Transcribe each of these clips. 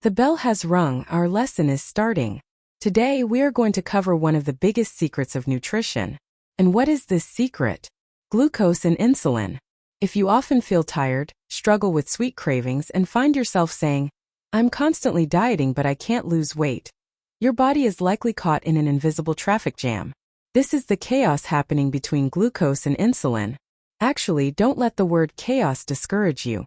The bell has rung, our lesson is starting. Today we are going to cover one of the biggest secrets of nutrition. And what is this secret? Glucose and insulin. If you often feel tired, struggle with sweet cravings, and find yourself saying, "I'm constantly dieting but I can't lose weight," your body is likely caught in an invisible traffic jam. This is the chaos happening between glucose and insulin. Actually, don't let the word chaos discourage you.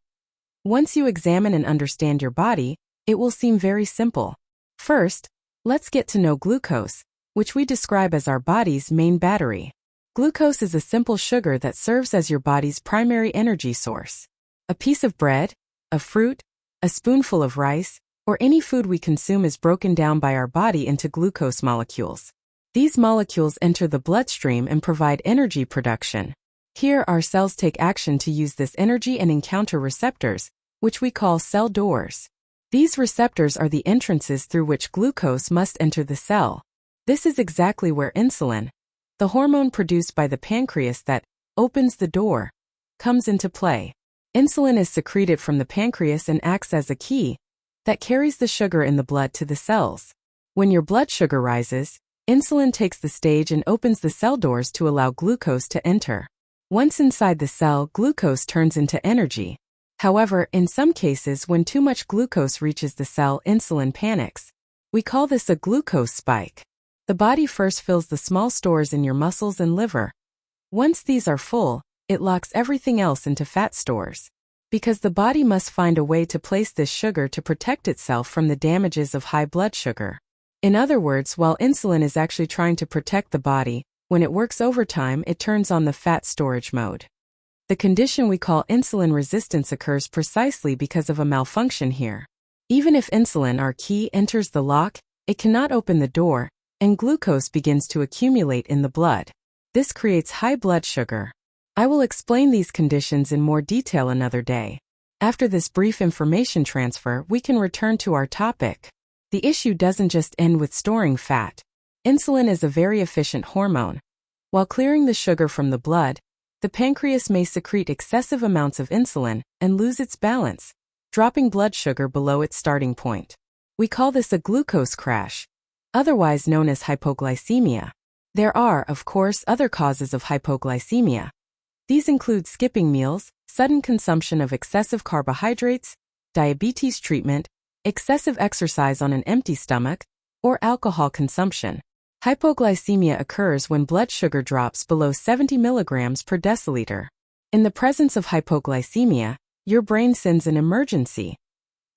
Once you examine and understand your body, it will seem very simple. First, let's get to know glucose, which we describe as our body's main battery. Glucose is a simple sugar that serves as your body's primary energy source. A piece of bread, a fruit, a spoonful of rice, or any food we consume is broken down by our body into glucose molecules. These molecules enter the bloodstream and provide energy production. Here, our cells take action to use this energy and encounter receptors, which we call cell doors. These receptors are the entrances through which glucose must enter the cell. This is exactly where insulin, the hormone produced by the pancreas that opens the door, comes into play. Insulin is secreted from the pancreas and acts as a key that carries the sugar in the blood to the cells. When your blood sugar rises, insulin takes the stage and opens the cell doors to allow glucose to enter. Once inside the cell, glucose turns into energy. However, in some cases, when too much glucose reaches the cell, insulin panics. We call this a glucose spike. The body first fills the small stores in your muscles and liver. Once these are full, it locks everything else into fat stores. Because the body must find a way to place this sugar to protect itself from the damages of high blood sugar. In other words, while insulin is actually trying to protect the body, when it works overtime, it turns on the fat storage mode. The condition we call insulin resistance occurs precisely because of a malfunction here. Even if insulin, our key, enters the lock, it cannot open the door, and glucose begins to accumulate in the blood. This creates high blood sugar. I will explain these conditions in more detail another day. After this brief information transfer, we can return to our topic. The issue doesn't just end with storing fat. Insulin is a very efficient hormone. While clearing the sugar from the blood, the pancreas may secrete excessive amounts of insulin and lose its balance, dropping blood sugar below its starting point. We call this a glucose crash, otherwise known as hypoglycemia. There are, of course, other causes of hypoglycemia. These include skipping meals, sudden consumption of excessive carbohydrates, diabetes treatment, excessive exercise on an empty stomach, or alcohol consumption. Hypoglycemia occurs when blood sugar drops below 70 milligrams per deciliter. In the presence of hypoglycemia, your brain sends an emergency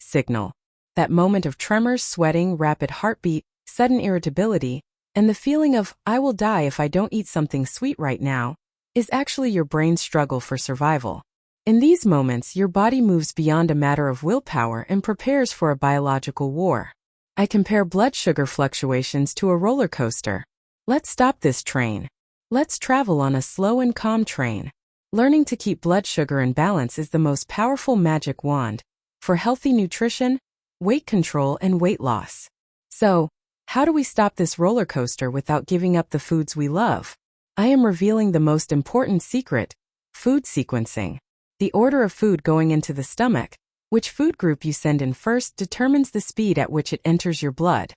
signal. That moment of tremors, sweating, rapid heartbeat, sudden irritability, and the feeling of, "I will die if I don't eat something sweet right now," is actually your brain's struggle for survival. In these moments, your body moves beyond a matter of willpower and prepares for a biological war. I compare blood sugar fluctuations to a roller coaster. Let's stop this train. Let's travel on a slow and calm train. Learning to keep blood sugar in balance is the most powerful magic wand for healthy nutrition, weight control, and weight loss. So, how do we stop this roller coaster without giving up the foods we love? I am revealing the most important secret: food sequencing. The order of food going into the stomach, which food group you send in first, determines the speed at which it enters your blood.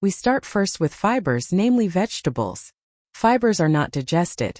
We start first with fibers, namely vegetables. Fibers are not digested.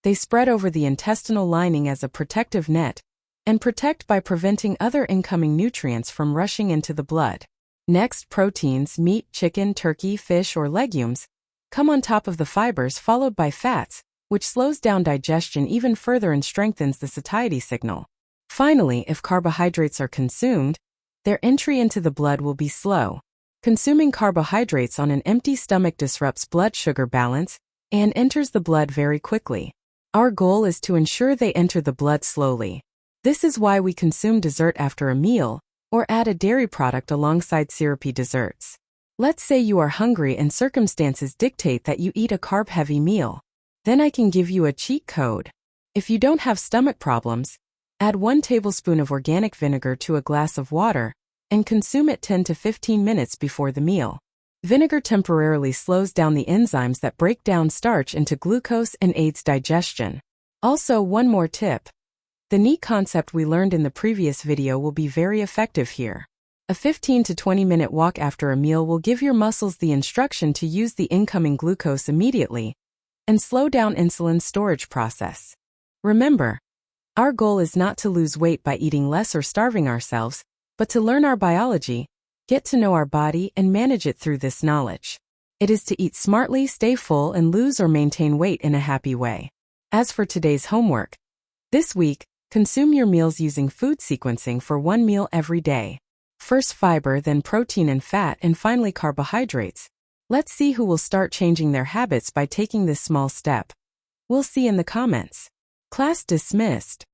They spread over the intestinal lining as a protective net, and protect by preventing other incoming nutrients from rushing into the blood. Next, proteins, meat, chicken, turkey, fish, or legumes, come on top of the fibers, followed by fats, which slows down digestion even further and strengthens the satiety signal. Finally, if carbohydrates are consumed, their entry into the blood will be slow. Consuming carbohydrates on an empty stomach disrupts blood sugar balance and enters the blood very quickly. Our goal is to ensure they enter the blood slowly. This is why we consume dessert after a meal, or add a dairy product alongside syrupy desserts. Let's say you are hungry and circumstances dictate that you eat a carb-heavy meal. Then I can give you a cheat code. If you don't have stomach problems, add 1 tablespoon of organic vinegar to a glass of water and consume it 10 to 15 minutes before the meal. Vinegar temporarily slows down the enzymes that break down starch into glucose and aids digestion. Also, one more tip. The neat concept we learned in the previous video will be very effective here. A 15 to 20-minute walk after a meal will give your muscles the instruction to use the incoming glucose immediately and slow down insulin storage process. Remember, our goal is not to lose weight by eating less or starving ourselves, but to learn our biology, get to know our body, and manage it through this knowledge. It is to eat smartly, stay full, and lose or maintain weight in a happy way. As for today's homework, this week, consume your meals using food sequencing for one meal every day. First fiber, then protein and fat, and finally carbohydrates. Let's see who will start changing their habits by taking this small step. We'll see in the comments. Class dismissed.